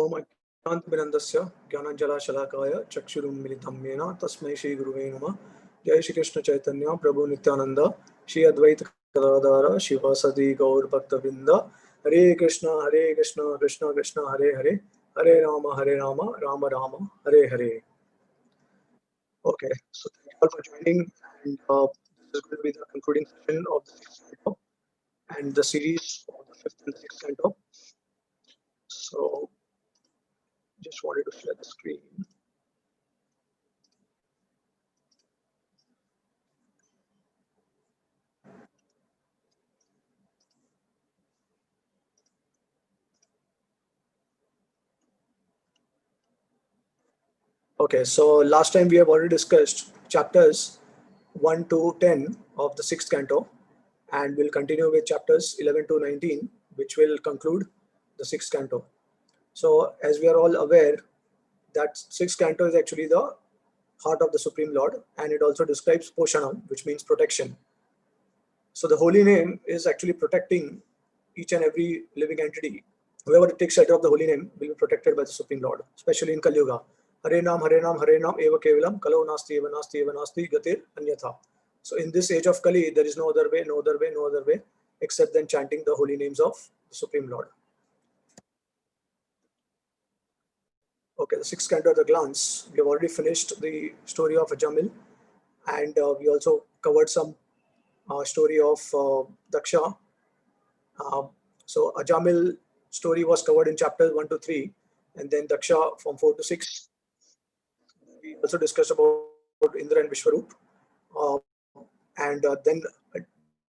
ओम अज्ञानतिमिरन्दस्य ज्ञानाञ्जनशलाकाय चक्षुरुन्मिलितं येन तस्मै श्रीगुरुवे नमः। जय श्री कृष्ण चैतन्य प्रभु नित्यानंद श्री अद्वैत गदाधर शिवासदि गौरभक्तवृंद। हरे कृष्ण कृष्ण कृष्ण हरे हरे, हरे Ram Ram Ram Hare Hare. Okay, so thank you all for joining, and this is going to be the concluding session of the sixth canto and the series of the fifth and sixth canto. So just wanted to share the screen. Okay, so last time we have already discussed chapters 1 to 10 of the sixth canto, and we'll continue with chapters 11 to 19, which will conclude the sixth canto. So, as we are all aware, that sixth canto is actually the heart of the Supreme Lord, and it also describes Poshanam, which means protection. So, the holy name is actually protecting each and every living entity. Whoever takes shelter of the holy name will be protected by the Supreme Lord, especially in Kali Yuga. Hare Nam, eva kevalam, kalo nasti eva nasti gatir anyatha. So in this age of Kali, there is no other way, except than chanting the holy names of the Supreme Lord. Okay, the sixth canto at a glance. We have already finished the story of Ajamil, and we also covered some story of Daksha. So Ajamil story was covered in chapters 1 to 3, and then Daksha from 4 to 6. We also discussed about Indra and Vishwarup, and then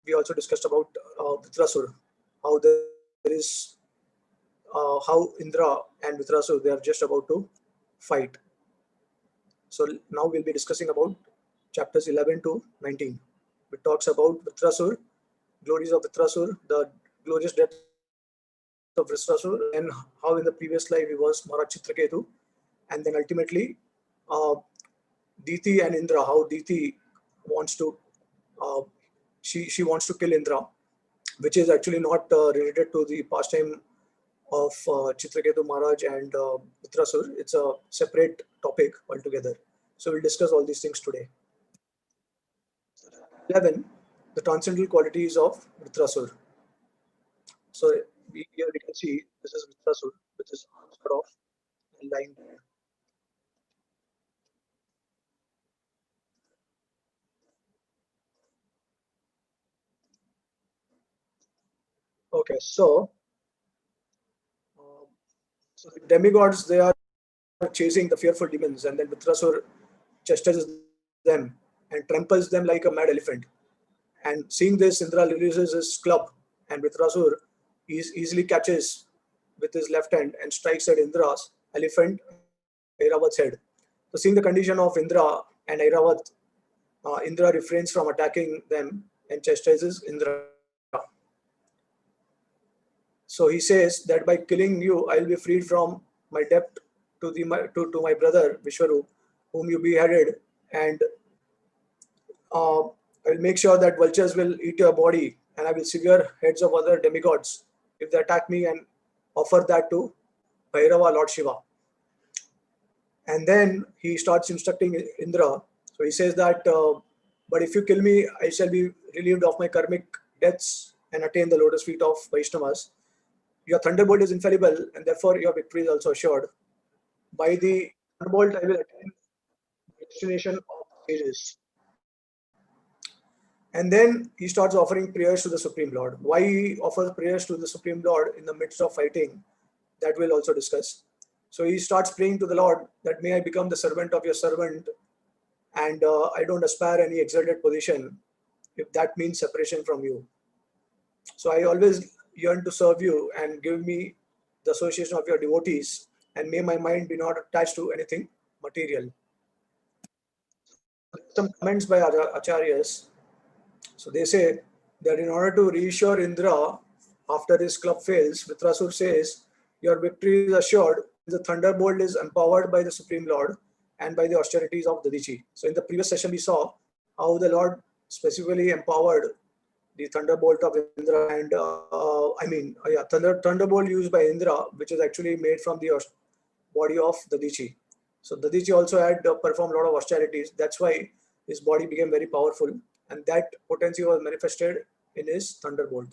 we also discussed about Vitrasur, how there is how Indra and Vitrasur, they are just about to fight. So now we'll be discussing about chapters 11 to 19. It talks about Vitrasur, glories of Vitrasur, the glorious death of Vitrasur, and how in the previous life he was Maharaj Chitraketu, and then ultimately Diti and Indra, how Diti wants to she wants to kill Indra, which is actually not related to the pastime of Chitraketu Maharaj and Vitrasur. It's a separate topic altogether. So we'll discuss all these things today. 11. The transcendental qualities of Vitrasur. So here we can see this is Vitrasur, which is arms cut off and lying there. Okay, so so the demigods, they are chasing the fearful demons, and then Vitrasur chastises them and tramples them like a mad elephant. And seeing this, Indra releases his club, and Vitrasur easily catches with his left hand and strikes at Indra's elephant, Airavat's head. So, seeing the condition of Indra and Airavat, Indra refrains from attacking them and chastises Indra. So he says that by killing you, I will be freed from my debt to my brother Vishwarup, whom you beheaded, and I will make sure that vultures will eat your body, and I will sever heads of other demigods if they attack me, and offer that to Bhairava, Lord Shiva. And then he starts instructing Indra. So he says that, but if you kill me, I shall be relieved of my karmic debts and attain the lotus feet of Vaishnavas. Your thunderbolt is infallible, and therefore your victory is also assured. By the thunderbolt, I will attain the destination of sages. And then he starts offering prayers to the Supreme Lord. Why he offers prayers to the Supreme Lord in the midst of fighting, that we'll also discuss. So he starts praying to the Lord that may I become the servant of your servant, and I don't aspire any exalted position if that means separation from you. So I always yearn to serve you and give me the association of your devotees, and may my mind be not attached to anything material. Some comments by Acharyas. So they say that in order to reassure Indra after his club fails, Vitrasur says, your victory is assured. The thunderbolt is empowered by the Supreme Lord and by the austerities of Dadichi. So in the previous session, we saw how the Lord specifically empowered the thunderbolt of Indra, and thunderbolt used by Indra, which is actually made from the body of Dadichi. So Dadichi also had performed a lot of austerities. That's why his body became very powerful, and that potency was manifested in his thunderbolt.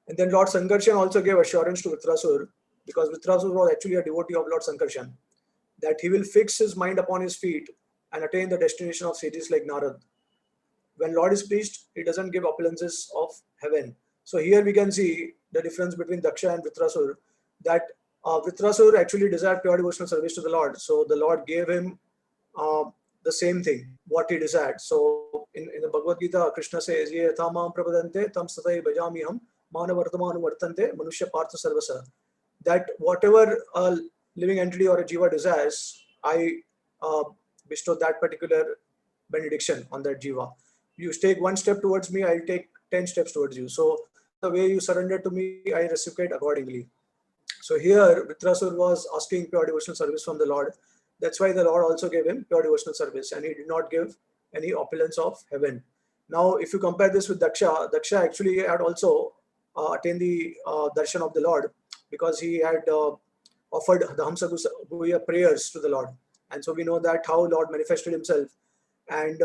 And then Lord Sankarshan also gave assurance to Vitrasur, because Vitrasur was actually a devotee of Lord Sankarshan, that he will fix his mind upon his feet and attain the destination of sages like Narad. When Lord is pleased, he doesn't give opulences of heaven. So here we can see the difference between Daksha and Vitrasur, that Vitrasur actually desired pure devotional service to the Lord. So the Lord gave him the same thing, what he desired. So in the Bhagavad Gita, Krishna says, Ye yathamam prapadante tam satai bhajamiham manavartamanu vartante manushya partha sarvasa. That whatever a living entity or a jiva desires, I bestow that particular benediction on that jiva. You take one step towards me, I'll take 10 steps towards you. So the way you surrender to me, I reciprocate accordingly. So here Vitrasur was asking pure devotional service from the Lord. That's why the Lord also gave him pure devotional service, and he did not give any opulence of heaven. Now, if you compare this with Daksha, Daksha actually had also attained the darshan of the Lord, because he had offered the Hamsa prayers to the Lord. And so we know that how Lord manifested himself. And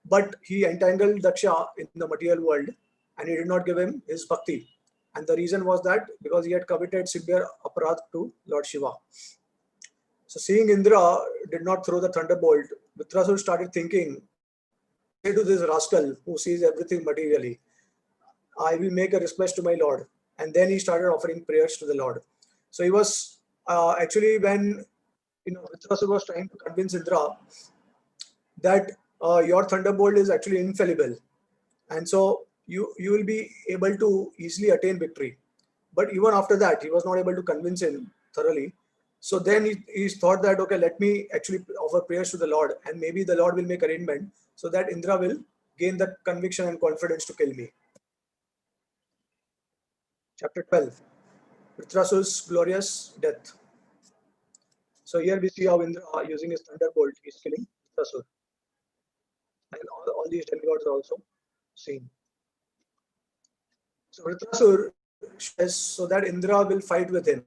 but he entangled Daksha in the material world, and he did not give him his bhakti. And the reason was that because he had committed severe aparadh to Lord Shiva. So seeing Indra did not throw the thunderbolt, Vitrasur started thinking, say to this rascal who sees everything materially, I will make a request to my Lord. And then he started offering prayers to the Lord. So he was actually, when Vitrasur was trying to convince Indra that your thunderbolt is actually infallible, and so you will be able to easily attain victory. But even after that, he was not able to convince him thoroughly. So then he thought that, okay, let me actually offer prayers to the Lord, and maybe the Lord will make arrangement so that Indra will gain that conviction and confidence to kill me. Chapter 12, Vritrasur's glorious death. So here we see how Indra, using his thunderbolt, is killing Vritrasur. And all these demigods are also seen. So Vritrasur says so that Indra will fight with him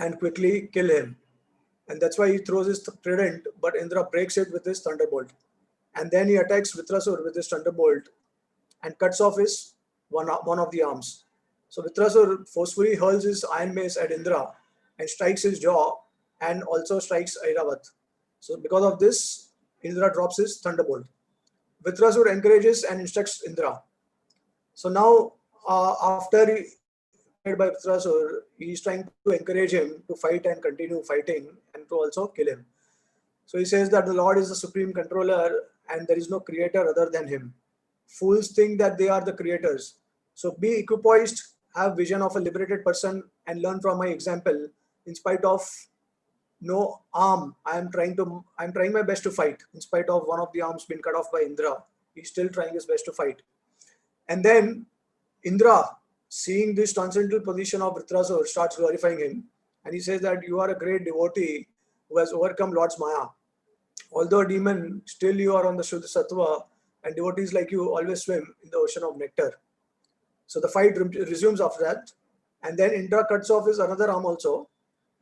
and quickly kill him. And that's why he throws his trident, but Indra breaks it with his thunderbolt. And then he attacks Vritrasur with his thunderbolt and cuts off his one of the arms. So Vritrasur forcefully hurls his iron mace at Indra and strikes his jaw, and also strikes Airavat. So because of this, Indra drops his thunderbolt. Vritrasur encourages and instructs Indra. So now, after by Vritrasur, he is trying to encourage him to fight and continue fighting, and to also kill him. So he says that the Lord is the supreme controller and there is no creator other than him. Fools think that they are the creators. So be equipoised, have vision of a liberated person, and learn from my example. In spite of no arm, I'm trying my best to fight. In spite of one of the arms being cut off by Indra, he's still trying his best to fight. And then Indra, seeing this transcendental position of Vritrasur, starts glorifying him. And he says that you are a great devotee who has overcome Lord's Maya. Although a demon, still you are on the Shuddha Sattva, and devotees like you always swim in the ocean of nectar. So the fight resumes after that. And then Indra cuts off his another arm also.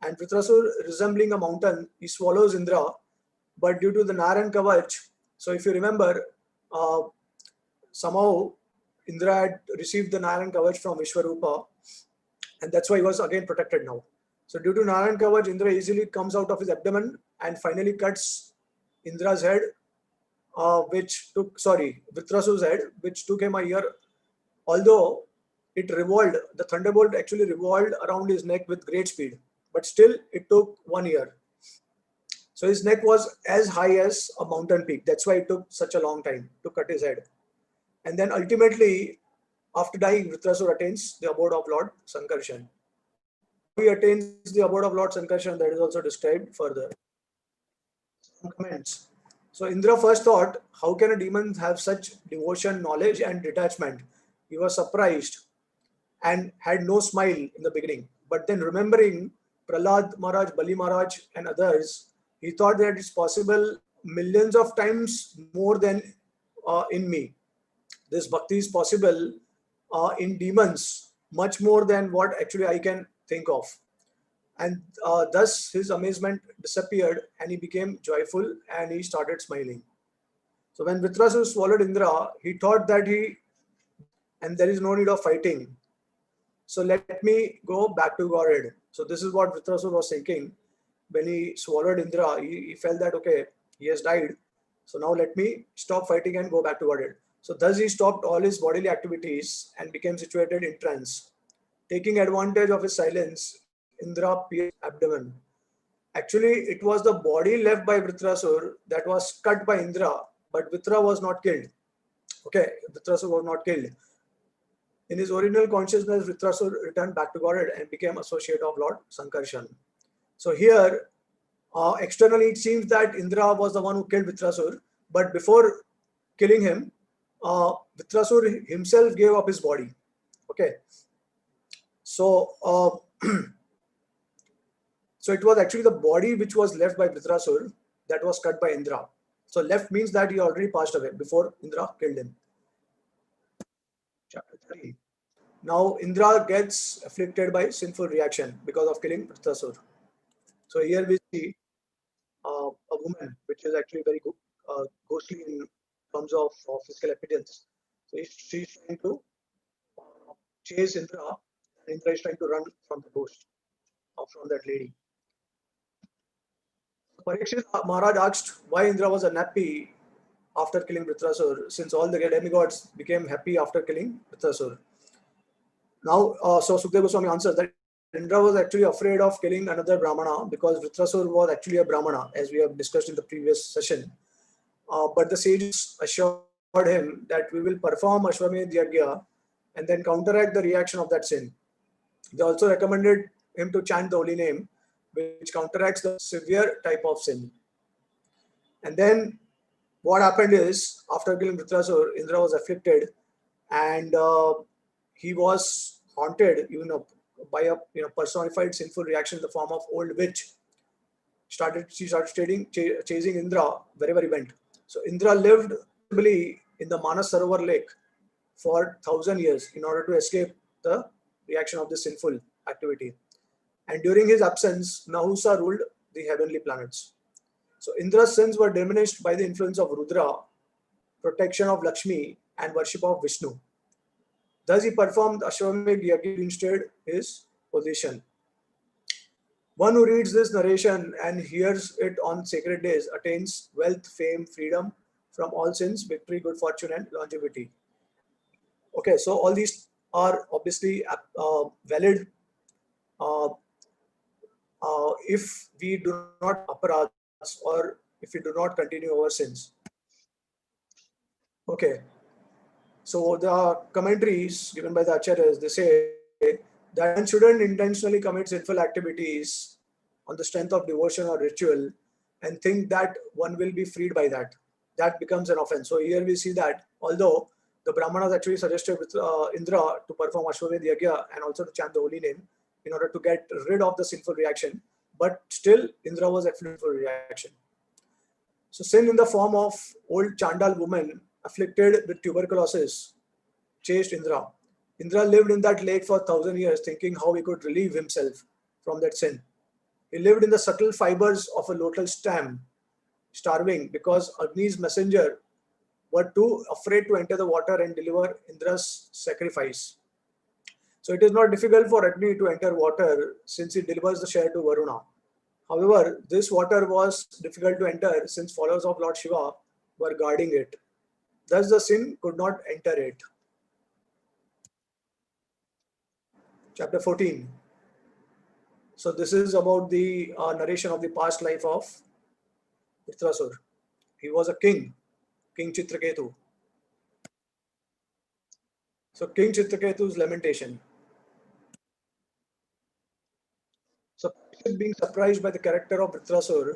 And Vritrasur, resembling a mountain, he swallows Indra. But due to the Naran Kavach, so if you remember, somehow Indra had received the Naran Kavach from Vishwarupa, and that's why he was again protected now. So due to Naran Kavach, Indra easily comes out of his abdomen and finally cuts Indra's head, Vritrasur's head, which took him a year. Although it revolved, the thunderbolt actually revolved around his neck with great speed, but still it took 1 year. So his neck was as high as a mountain peak. That's why it took such a long time to cut his head. And then ultimately, after dying, Vritrasur attains the abode of Lord Sankarshan. He attains the abode of Lord Sankarshan, that is also described further. Some comments. So Indra first thought, how can a demon have such devotion, knowledge and detachment? He was surprised and had no smile in the beginning. But then remembering Prahlad Maharaj, Bali Maharaj and others, he thought that it's possible millions of times more than in me. this bhakti is possible in demons much more than what actually I can think of. And thus his amazement disappeared and he became joyful and he started smiling. So when Vitrasur swallowed Indra, he thought that and there is no need of fighting. So let me go back to Godhead. So this is what Vitrasur was thinking when he swallowed Indra. He felt that, okay, he has died. So now let me stop fighting and go back to Godhead. So thus he stopped all his bodily activities and became situated in trance. Taking advantage of his silence, Indra pierced abdomen. Actually, it was the body left by Vritrasur that was cut by Indra, but Vitra was not killed. Okay, Vritrasur was not killed. In his original consciousness, Vritrasur returned back to Godhead and became associate of Lord Sankarshan. So here, externally, it seems that Indra was the one who killed Vritrasur, but before killing him, Vritrasur himself gave up his body. Okay, so so it was actually the body which was left by Vritrasur that was cut by Indra. So left means that he already passed away before Indra killed him. Chapter 3. Now Indra gets afflicted by sinful reaction because of killing Vritrasur. So here we see a woman which is actually very ghostly in terms of physical appearance. So she's trying to chase Indra, and Indra is trying to run from the ghost or from that lady. Parikshit Maharaj asked why Indra was unhappy after killing Vritrasur, since all the demigods became happy after killing Vritrasur. Now, so Sukadeva Goswami answers that Indra was actually afraid of killing another Brahmana because Vritrasur was actually a Brahmana, as we have discussed in the previous session. But the sages assured him that we will perform Ashwamedh Yajna and then counteract the reaction of that sin. They also recommended him to chant the holy name, which counteracts the severe type of sin. And then what happened is, after killing Vritrasur, Indra was afflicted and he was haunted, by a personified sinful reaction in the form of old witch. She started chasing Indra wherever he went. So Indra lived in the Manas Sarovar lake for 1,000 years in order to escape the reaction of this sinful activity. And during his absence, Nahusa ruled the heavenly planets. So Indra's sins were diminished by the influence of Rudra, protection of Lakshmi, and worship of Vishnu. Thus he performed Ashwamedh Yajna instead his position. One who reads this narration and hears it on sacred days attains wealth, fame, freedom from all sins, victory, good fortune, and longevity. Okay, so all these are obviously valid if we do not aparadhas or if we do not continue our sins. Okay, so the commentaries given by the acharyas, they say that one shouldn't intentionally commit sinful activities on the strength of devotion or ritual and think that one will be freed by that. That becomes an offense. So here we see that although the Brahmanas actually suggested with Indra to perform Ashwamedh Yajna and also to chant the holy name in order to get rid of the sinful reaction, but still Indra was afflicted with reaction. So sin in the form of old Chandal woman afflicted with tuberculosis chased Indra. Indra lived in that lake for 1,000 years thinking how he could relieve himself from that sin. He lived in the subtle fibers of a lotus stem, starving because Agni's messenger were too afraid to enter the water and deliver Indra's sacrifice. So it is not difficult for Agni to enter water since he delivers the share to Varuna. However, this water was difficult to enter since followers of Lord Shiva were guarding it. Thus the sin could not enter it. Chapter 14. So this is about the narration of the past life of Vritrasur. He was a king, King Chitraketu. So King Chitraketu's lamentation. So being surprised by the character of Vritrasur,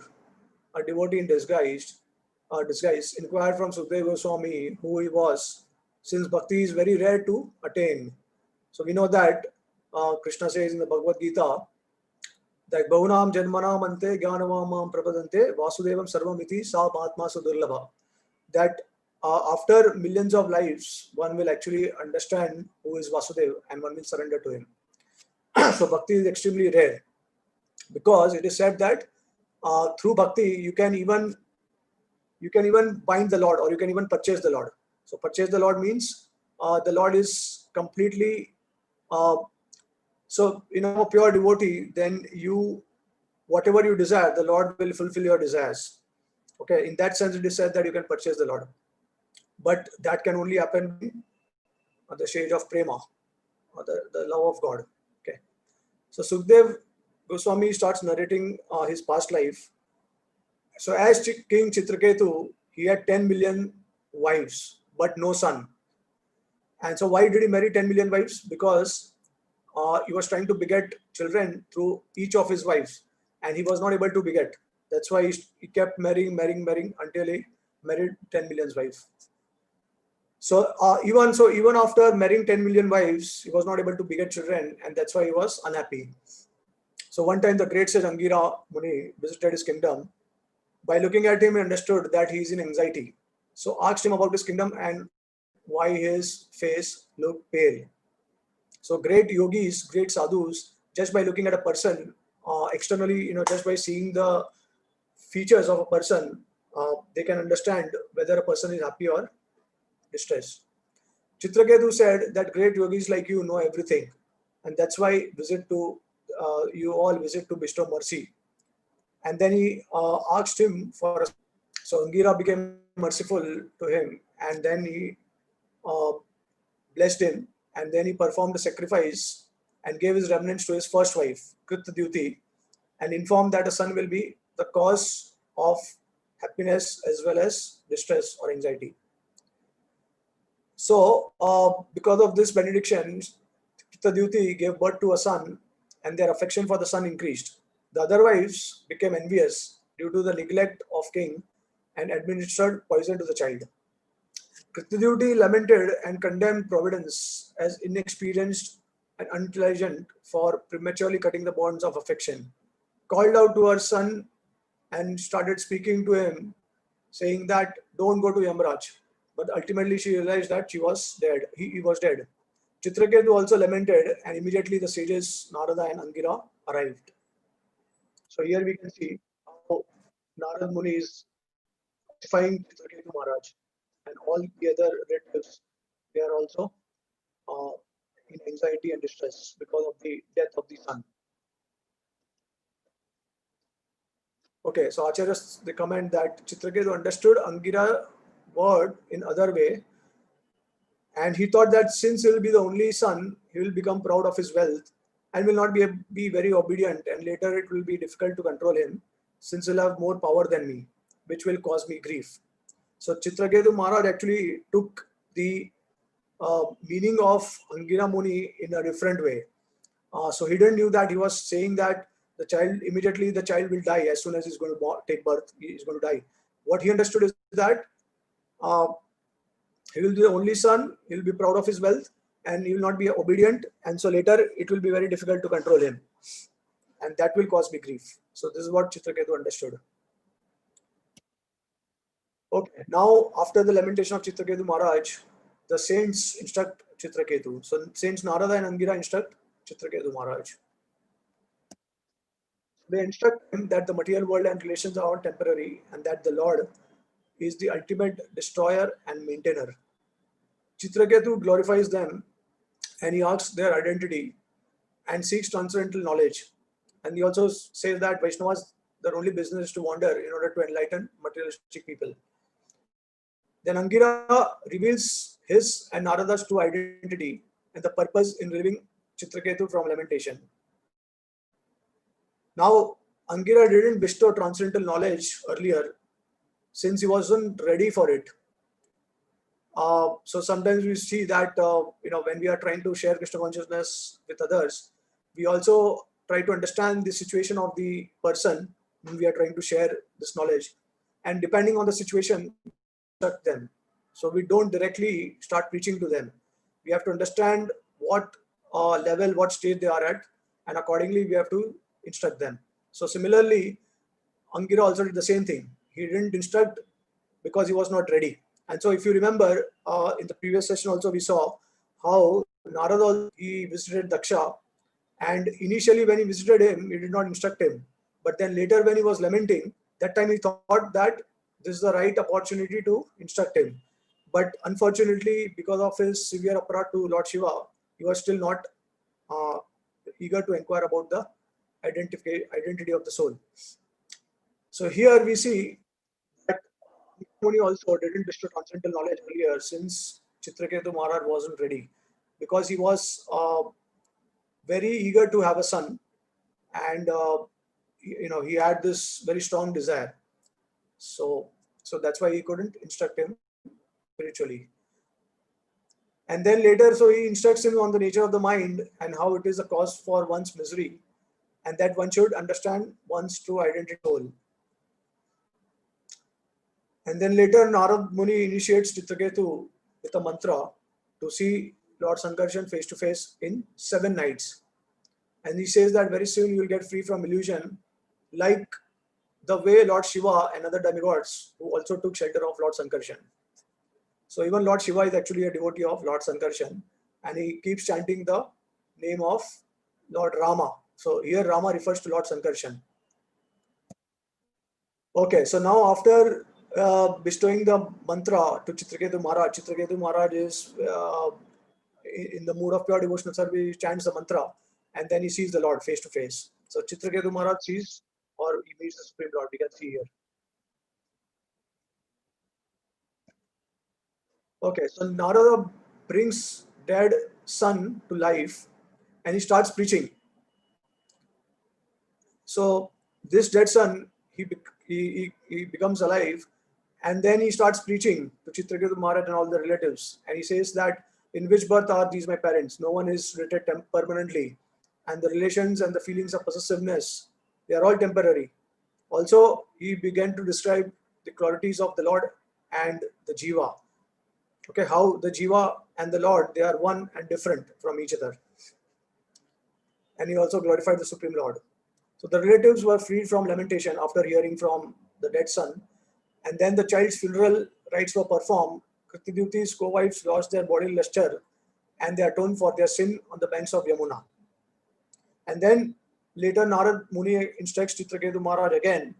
a devotee in disguise, inquired from Sukadeva Goswami who he was, since bhakti is very rare to attain. So we know that Krishna says in the Bhagavad Gita that Bahunam Janmanam Ante Jnanavamam Prabhadante Vasudevam Sarvamiti Sa Mahatma Sudurlabha. That after millions of lives, one will actually understand who is Vasudev and one will surrender to him. So bhakti is extremely rare, because it is said that through bhakti you can even bind the Lord, or you can even purchase the Lord. So purchase the Lord means the Lord is completely so a pure devotee, then whatever you desire, the Lord will fulfill your desires. Okay, in that sense it is said that you can purchase the Lord, but that can only happen at the stage of prema, or the love of God. Okay, so Sukhdev Goswami starts narrating his past life. So as King Chitraketu, he had 10 million wives, but no son. And so why did he marry 10 million wives? Because he was trying to beget children through each of his wives, and he was not able to beget. That's why he kept marrying until he married 10 million wives. So even after marrying 10 million wives, he was not able to beget children, and that's why he was unhappy. So one time the great sage Angira Muni visited his kingdom. By looking at him, he understood that he is in anxiety. So asked him about his kingdom and why his face looked pale. So great yogis, great sadhus, just by looking at a person externally, just by seeing the features of a person, they can understand whether a person is happy or distressed. Chitraketu said that great yogis like you know everything, and that's why you all visit to bestow mercy. And then he asked him for a. So Angira became merciful to him, and then he uh, blessed him, and then he performed a sacrifice and gave his remnants to his first wife, Kritadyuti, and informed that a son will be the cause of happiness as well as distress or anxiety. So, because of this benediction, Kritadyuti gave birth to a son, and their affection for the son increased. The other wives became envious due to the neglect of king and administered poison to the child. Kritadyuti lamented and condemned Providence as inexperienced and unintelligent for prematurely cutting the bonds of affection. Called out to her son and started speaking to him, saying that don't go to Yamraj. But ultimately she realized that she was dead. He was dead. Chitraketu also lamented, and immediately the sages Narada and Angira arrived. So here we can see how Narad Muni is pacifying Chitraketu Maharaj, and all the other relatives, they are also uh, in anxiety and distress because of the death of the son. Okay, so Acharyas, they comment that Chitraketu understood Angira word in other way, and he thought that since he will be the only son, he will become proud of his wealth and will not be very obedient, and later it will be difficult to control him since he'll have more power than me, which will cause me grief. So Chitraketu Maharaj actually took the meaning of Angira Muni in a different way. So he didn't knew that he was saying that the child will die as soon as he's going to take birth. He is going to die. What he understood is that uh, he will be the only son. He will be proud of his wealth, and he will not be obedient. And so later it will be very difficult to control him, and that will cause me grief. So this is what Chitraketu understood. Okay, now after the lamentation of Chitraketu Maharaj, the saints instruct Chitraketu. So saints Narada and Angira instruct Chitraketu Maharaj. They instruct him that the material world and relations are all temporary, and that the Lord is the ultimate destroyer and maintainer. Chitraketu glorifies them, and he asks their identity and seeks transcendental knowledge. And he also says that Vaishnavas, their only business is to wander in order to enlighten materialistic people. Then Angira reveals his and Narada's true identity and the purpose in relieving Chitraketu from lamentation. Now, Angira didn't bestow transcendental knowledge earlier since he wasn't ready for it. So sometimes we see that when we are trying to share Krishna consciousness with others, we also try to understand the situation of the person when we are trying to share this knowledge, and depending on the situation, instruct them. So we don't directly start preaching to them. We have to understand what level, what stage they are at, and accordingly we have to instruct them. So similarly, Angira also did the same thing. He didn't instruct because he was not ready, And so if you remember, in the previous session also we saw how Narada, he visited Daksha, and initially when he visited him, he did not instruct him. But then later when he was lamenting, that time he thought that this is the right opportunity to instruct him. But unfortunately, because of his severe aparat to Lord Shiva, he was still not uh, eager to inquire about the identity of the soul. So here we see that Muni also didn't bestow transcendental knowledge earlier, since Chitraketu Maharaj wasn't ready, because he was very eager to have a son, and he had this very strong desire. So that's why he couldn't instruct him spiritually. And then later, so he instructs him on the nature of the mind and how it is a cause for one's misery, and that one should understand one's true identity soul. And then later, Narad Muni initiates Chitraketu with a mantra to see Lord Sankarshan face to face in 7 nights. And he says that very soon you will get free from illusion, like the way Lord Shiva and other demigods who also took shelter of Lord Sankarshan. So even Lord Shiva is actually a devotee of Lord Sankarshan, and he keeps chanting the name of Lord Rama. So here Rama refers to Lord Sankarshan. Okay, so now after bestowing the mantra to Chitraketu Maharaj is in the mood of pure devotional service. He chants the mantra, and then he sees the Lord face to face. So Chitraketu Maharaj sees, or he meets the Supreme Lord. We can see here. Okay, so Narada brings dead son to life, and he starts preaching. So this dead son, he becomes alive, and then he starts preaching to Chitraketu Maharaj and all the relatives, and he says that, in which birth are these my parents? No one is rooted permanently, and the relations and the feelings of possessiveness, they are all temporary. Also, he began to describe the qualities of the Lord and the Jiva. Okay, how the Jiva and the Lord, they are one and different from each other. And he also glorified the Supreme Lord. So the relatives were freed from lamentation after hearing from the dead son. And then the child's funeral rites were performed. Kritidyuti's co-wives lost their bodily luster, and they atoned for their sin on the banks of Yamuna. And then later Narad Muni instructs Chitraketu Maharaj again.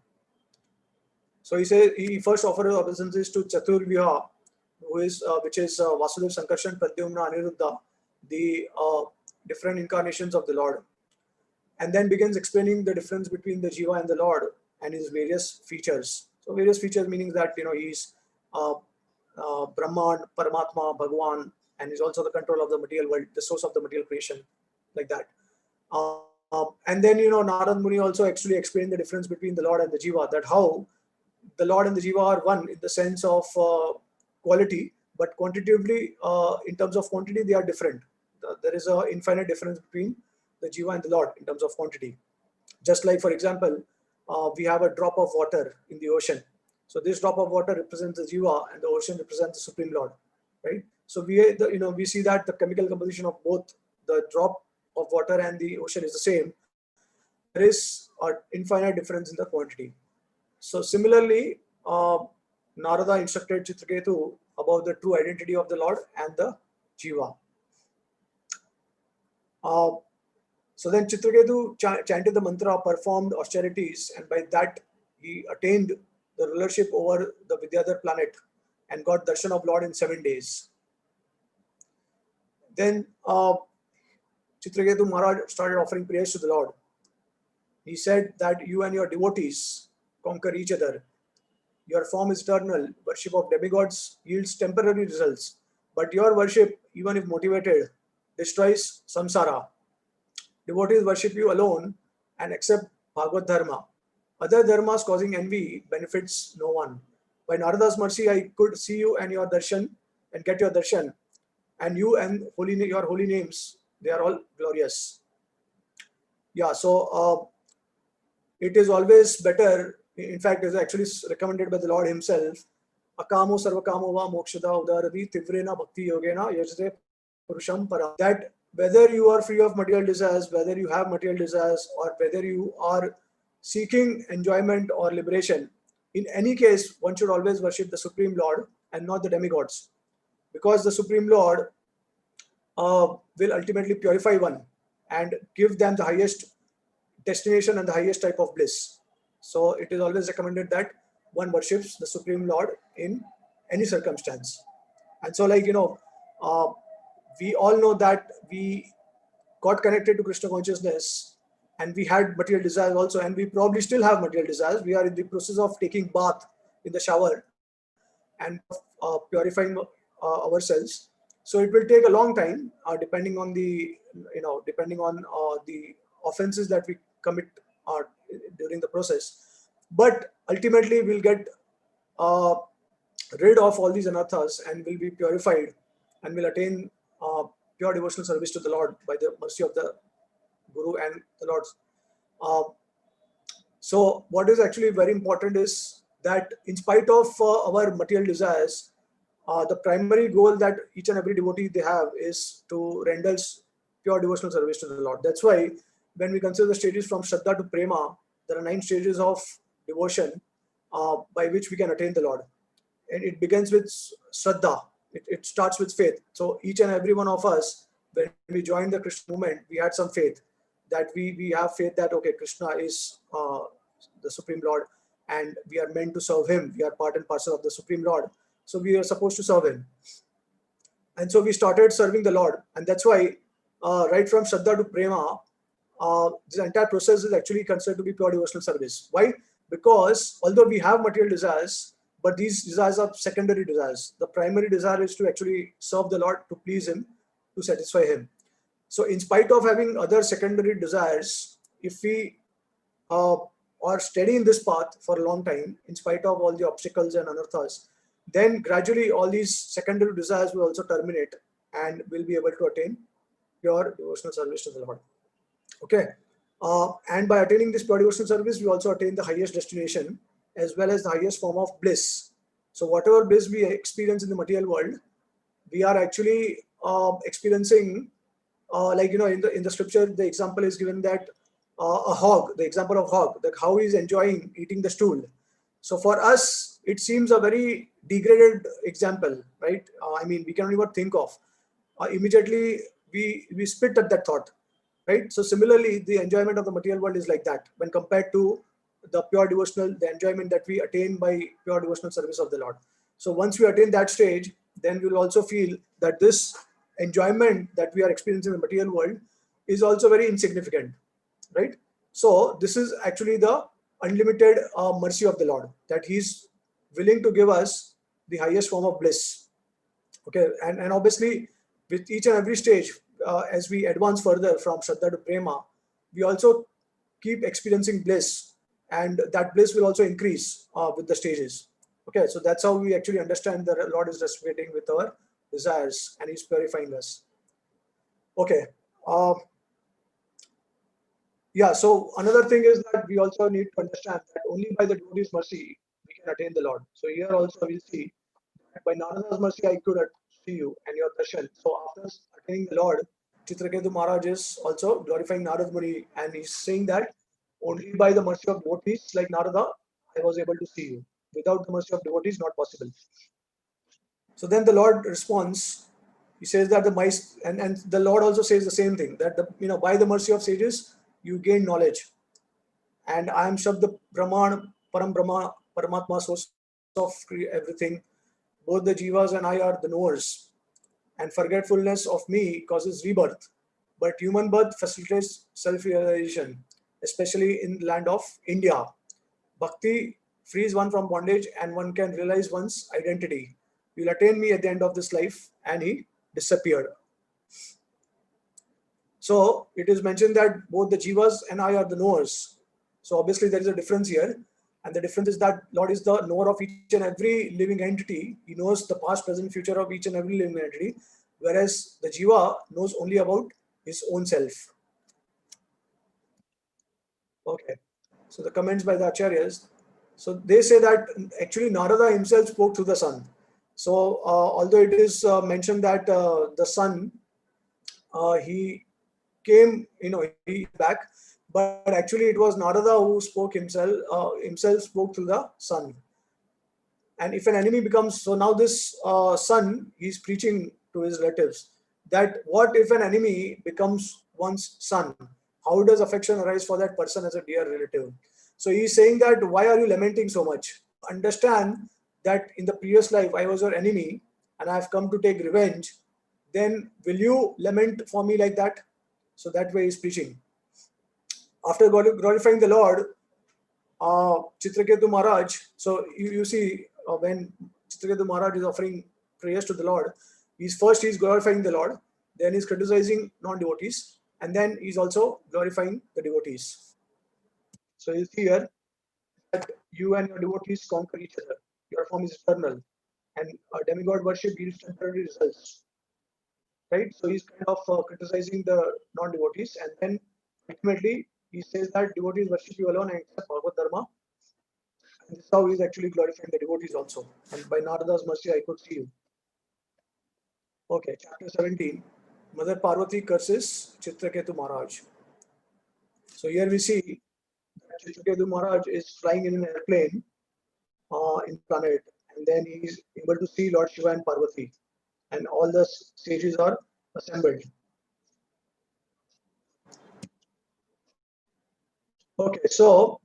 So he says he first offers obeisances to Chaturvyaha, which is Vasudev, Sankarshan, Pradyumna, Aniruddha, the different incarnations of the Lord, and then begins explaining the difference between the Jiva and the Lord and his various features. So various features meaning that he's Brahman, Paramatma, Bhagwan, and he's also the control of the material world, the source of the material creation, like that. And then Narad Muni also actually explained the difference between the Lord and the Jiva, that how the Lord and the Jiva are one in the sense of quality, but quantitatively, in terms of quantity, they are different. There is an infinite difference between the Jiva and the Lord in terms of quantity. Just like, for example, we have a drop of water in the ocean. So this drop of water represents the Jiva, and the ocean represents the Supreme Lord, right? So we see that the chemical composition of both the drop of water and the ocean is the same. There is an infinite difference in the quantity. So similarly, Narada instructed Chitraketu about the true identity of the Lord and the Jiva. So then Chitraketu chanted the mantra, performed austerities, and by that he attained the rulership over the Vidyadhar planet and got darshan of Lord in 7 days. Then Chitraketu Maharaj started offering prayers to the Lord. He said that you and your devotees conquer each other. Your form is eternal. Worship of demigods yields temporary results. But your worship, even if motivated, destroys samsara. Devotees worship you alone and accept Bhagavad Dharma. Other dharmas causing envy benefits no one. By Narada's mercy, I could see you and your darshan and get your darshan. And you and your holy names, they are all glorious. Yeah, so it is always better. In fact, it is actually recommended by the Lord himself. Akamo sarvakamo va mokshada udaradi tivrena bhakti yogena yajate purusham para. That whether you are free of material desires, whether you have material desires, or whether you are seeking enjoyment or liberation, in any case, one should always worship the Supreme Lord and not the demigods, because the Supreme Lord will ultimately purify one and give them the highest destination and the highest type of bliss. So it is always recommended that one worships the Supreme Lord in any circumstance. And so, like, we all know that we got connected to Krishna consciousness, and we had material desires also, and we probably still have material desires. We are in the process of taking bath in the shower and purifying ourselves. So it will take a long time, depending on the the offenses that we commit uh, during the process. But ultimately, we'll get uh, rid of all these anarthas and will be purified, and will attain pure devotional service to the Lord by the mercy of the Guru and the Lord. Uh, so what is actually very important is that in spite of our material desires, the primary goal that each and every devotee they have is to render pure devotional service to the Lord. That's why when we consider the stages from Shraddha to Prema, there are 9 stages of devotion by which we can attain the Lord. And it begins with Shraddha. It starts with faith. So each and every one of us, when we joined the Krishna movement, we had some faith that we have faith that, okay, Krishna is the Supreme Lord, and we are meant to serve him. We are part and parcel of the Supreme Lord. So we are supposed to serve him. And so we started serving the Lord. And that's why right from Shraddha to Prema, this entire process is actually considered to be pure devotional service. Why? Because although we have material desires, but these desires are secondary desires. The primary desire is to actually serve the Lord, to please him, to satisfy him. So in spite of having other secondary desires, if we are steady in this path for a long time, in spite of all the obstacles and anarthas, then gradually all these secondary desires will also terminate, and we'll be able to attain pure devotional service to the Lord. Okay. And by attaining this pure devotional service, we also attain the highest destination as well as the highest form of bliss. So whatever bliss we experience in the material world, we are actually experiencing, in the scripture, the example is given that a hog, the example of hog, that how he is enjoying eating the stool. So for us, it seems a very degraded example, right? We cannot even think of. Immediately, we spit at that thought, right? So similarly, the enjoyment of the material world is like that when compared to the pure devotional, the enjoyment that we attain by pure devotional service of the Lord. So once we attain that stage, then we will also feel that this enjoyment that we are experiencing in the material world is also very insignificant, right? So this is actually the unlimited mercy of the Lord, that he's willing to give us the highest form of bliss. Okay, and obviously with each and every stage, as we advance further from Shraddha to Prema, we also keep experiencing bliss, and that bliss will also increase with the stages. Okay, so that's how we actually understand that the Lord is resonating with our desires and he's purifying us. Okay. Yeah, so another thing is that we also need to understand that only by the devotee's mercy we can attain the Lord. So here also we'll see that by Narada's mercy I could see you and your darshan. So after attaining the Lord, Chitraketu Maharaj is also glorifying Narad Muni, and he's saying that only by the mercy of devotees like Narada I was able to see you. Without the mercy of devotees, not possible. So then the Lord responds. He says that and the Lord also says the same thing, that by the mercy of sages you gain knowledge, and I am Shabda Brahman, Param Brahma, Paramatma, source of everything. Both the jivas and I are the knowers, and forgetfulness of me causes rebirth, but human birth facilitates self-realization, especially in the land of India. Bhakti frees one from bondage, and one can realize one's identity. You'll attain me at the end of this life, and he disappeared. So it is mentioned that both the jivas and I are the knowers. So obviously there is a difference here. And the difference is that Lord is the knower of each and every living entity. He knows the past, present, future of each and every living entity. Whereas the jiva knows only about his own self. Okay. So the comments by the acharyas. So they say that actually Narada himself spoke through the sun. So although it is mentioned that the sun, he came, he back, but actually it was Narada who spoke himself spoke through the sun. And if an enemy becomes, so now this son, he's preaching to his relatives that what if an enemy becomes one's son? How does affection arise for that person as a dear relative? So he's saying that why are you lamenting so much? Understand that in the previous life I was your enemy and I have come to take revenge. Then will you lament for me like that? So that way he's preaching. After glorifying the Lord, Chitraketu Maharaj, so you see when Chitraketu Maharaj is offering prayers to the Lord, he's glorifying the Lord, then he's criticizing non-devotees, and then he's also glorifying the devotees. So you see here that you and your devotees conquer each other. Your form is eternal, and demigod worship gives temporary results. Right? So he's kind of criticizing the non-devotees, and then ultimately he says that devotees worship you alone and accept Bhagavad Dharma. And this is how he's actually glorifying the devotees also. And by Narada's mercy, I could see you. Okay, chapter 17. Mother Parvati curses Chitraketu Maharaj. So here we see that Chitraketu Maharaj is flying in an airplane in the planet, and then he is able to see Lord Shiva and Parvati, and all the sages are assembled. Okay, so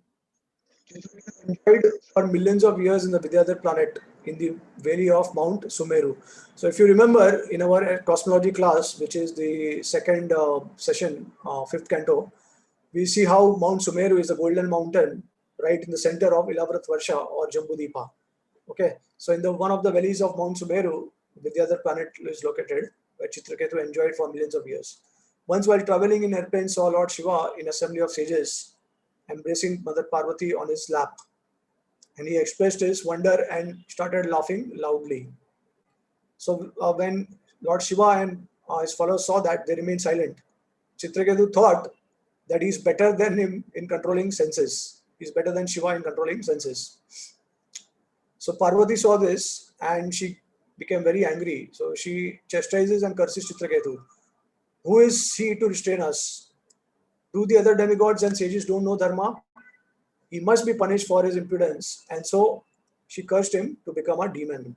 Chitraketu enjoyed for millions of years in the Vidyadhar planet in the valley of Mount Sumeru. So if you remember in our cosmology class, which is the second session, fifth canto, we see how Mount Sumeru is a golden mountain right in the center of Ilavrat Varsha or Jambudipa. Okay, so in the one of the valleys of Mount Sumeru, Vidyadhar planet is located, where Chitraketu enjoyed for millions of years. Once while traveling in airplane, saw Lord Shiva in assembly of sages, embracing Mother Parvati on his lap, and he expressed his wonder and started laughing loudly. So when Lord Shiva and his followers saw that, they remained silent. Chitraketu thought that he's better than him in controlling senses. He's better than Shiva in controlling senses. So Parvati saw this and she became very angry. So she chastises and curses Chitraketu. Who is he to restrain us? Do the other demigods and sages don't know Dharma? He must be punished for his impudence. And so she cursed him to become a demon.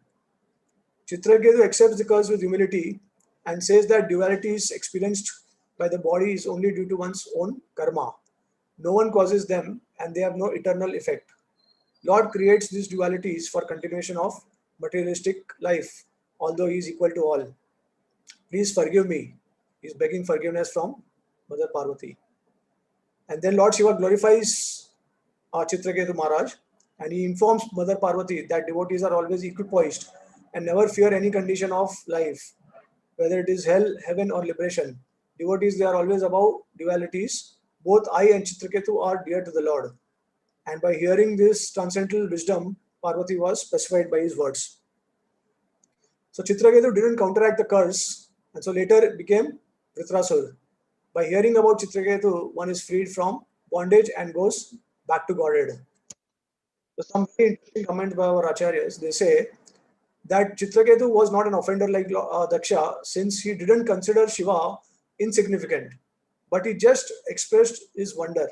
Chitraketu accepts the curse with humility and says that duality is experienced by the body is only due to one's own karma. No one causes them and they have no eternal effect. Lord creates these dualities for continuation of materialistic life, although he is equal to all. Please forgive me. He is begging forgiveness from Mother Parvati. And then Lord Shiva glorifies Chitraketu Maharaj, and he informs Mother Parvati that devotees are always equipoised and never fear any condition of life, whether it is hell, heaven, or liberation. Devotees, they are always above dualities. Both I and Chitraketu are dear to the Lord. And by hearing this transcendental wisdom, Parvati was specified by his words. So Chitraketu didn't counteract the curse, and so later it became Vritrasur. By hearing about Chitraketu, one is freed from bondage and goes back to Godhead. So some very interesting comments by our acharyas. They say that Chitraketu was not an offender like Daksha, since he didn't consider Shiva insignificant, but he just expressed his wonder.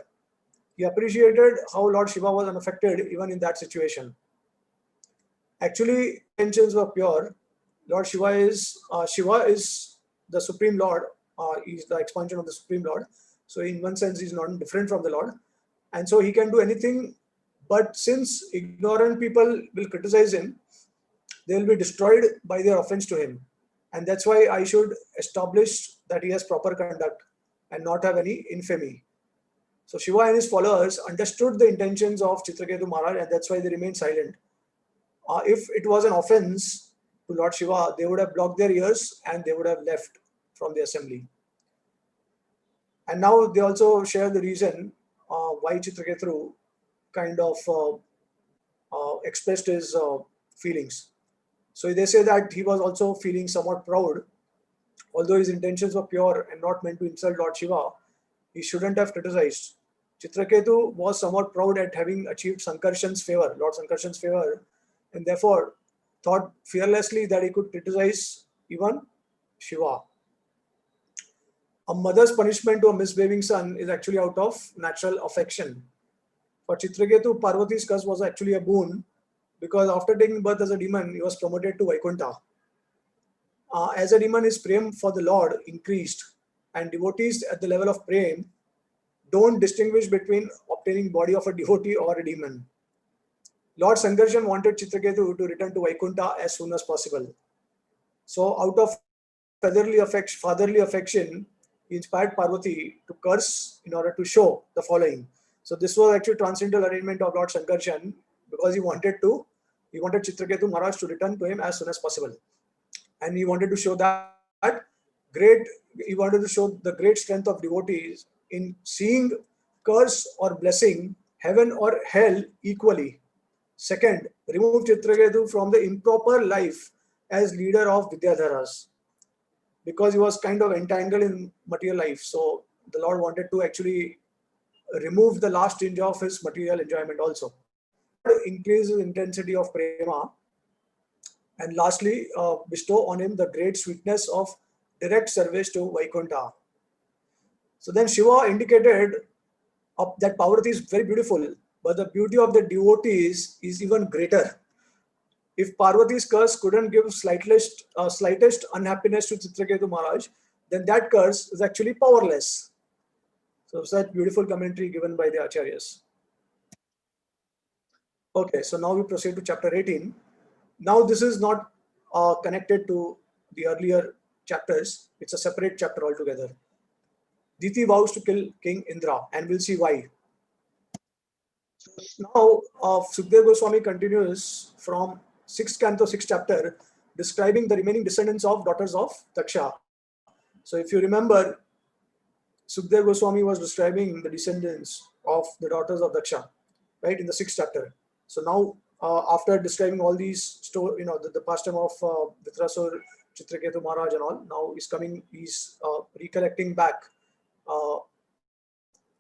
He appreciated how Lord Shiva was unaffected even in that situation. Actually, intentions were pure. Lord Shiva is the Supreme Lord. He is the expansion of the Supreme Lord. So in one sense, he is not different from the Lord, and so he can do anything. But since ignorant people will criticize him, they will be destroyed by their offense to him, and that's why I should establish that he has proper conduct and not have any infamy. So Shiva and his followers understood the intentions of Chitraketu Maharaj, and that's why they remained silent. If it was an offense to Lord Shiva, they would have blocked their ears and they would have left from the assembly. And now they also share the reason why Chitraketu kind of expressed his feelings. So they say that he was also feeling somewhat proud. Although his intentions were pure and not meant to insult Lord Shiva, he shouldn't have criticized. Chitraketu was somewhat proud at having achieved Sankarshan's favor, Lord Sankarshan's favor, and therefore thought fearlessly that he could criticize even Shiva. A mother's punishment to a misbehaving son is actually out of natural affection. For Chitraketu, Parvati's curse was actually a boon, because after taking birth as a demon, he was promoted to Vaikuntha. As a demon, his prem for the Lord increased, and devotees at the level of prem don't distinguish between obtaining body of a devotee or a demon. Lord Sankarshan wanted Chitraketu to return to Vaikuntha as soon as possible. So, out of fatherly affection, he inspired Parvati to curse in order to show the following. So, this was actually transcendental arrangement of Lord Sankarshan, because he wanted Chitraketu Maharaj to return to him as soon as possible, and he wanted to show great. He wanted to show the great strength of devotees in seeing curse or blessing, heaven or hell equally. Second, remove Chitraketu from the improper life as leader of Vidyadharas, because he was kind of entangled in material life. So the Lord wanted to actually remove the last tinge of his material enjoyment also. Third, increase the intensity of prema. And lastly, bestow on him the great sweetness of direct service to Vaikuntha. So then Shiva indicated that Parvati is very beautiful, but the beauty of the devotees is even greater. If Parvati's curse couldn't give slightest unhappiness to Chitraketu Maharaj, then that curse is actually powerless. So such beautiful commentary given by the Acharyas. Okay, so now we proceed to chapter 18. Now this is not connected to the earlier chapters. It's a separate chapter altogether. Diti vows to kill King Indra, and we'll see why. So now Sukdev Goswami continues from 6th canto, 6th chapter, describing the remaining descendants of daughters of Daksha. So if you remember, Sukdev Goswami was describing the descendants of the daughters of Daksha, right, in the 6th chapter. So now, after describing all these the pastime of Vitrasur, Chitraketu Maharaj and all, now he's recollecting back